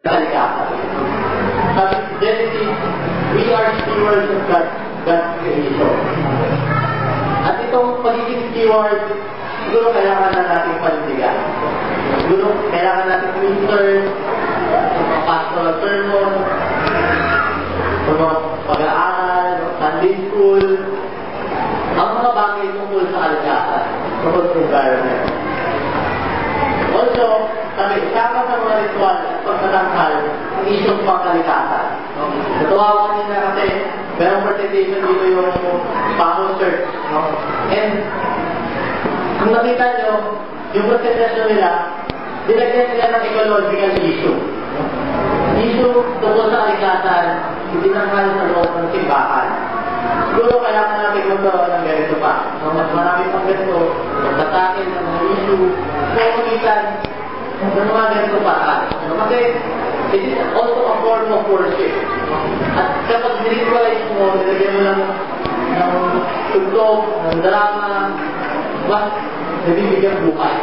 Kaligatan. Sabi sa Genesis, we are stewards of God's creation. At itong pagiging steward, siguro kailangan na natin panindigan. Siguro kailangan natin minister, sa mga pastoral sermon, sa mga pag-aaral, Sunday school, ang mga bagay tungkol sa kaligatan, tungkol sa environment. Also, sabi, kasama sa mga ritual at pagtatangkal ang isyong pangkaligatan. Natuwawan niya na kasi merong participation dito yung Pangol Church. And kung nakita nyo, yung presentation nila, dinagyan nila ng ecological issue. Issue tungkol sa kaligatan, hindi nangkal sa loob ng simbahan. Siguro kailangan natin magkaroon ng ganito pa. Mas marami pang ganito, magtatakil ng mga issue, pumulitan ng mga ganito pa. Kasi it is also a form of worship. At kapag niritualize mo, nilagyan mo ng tugtog, ng drama, mas nabibigyan buhay.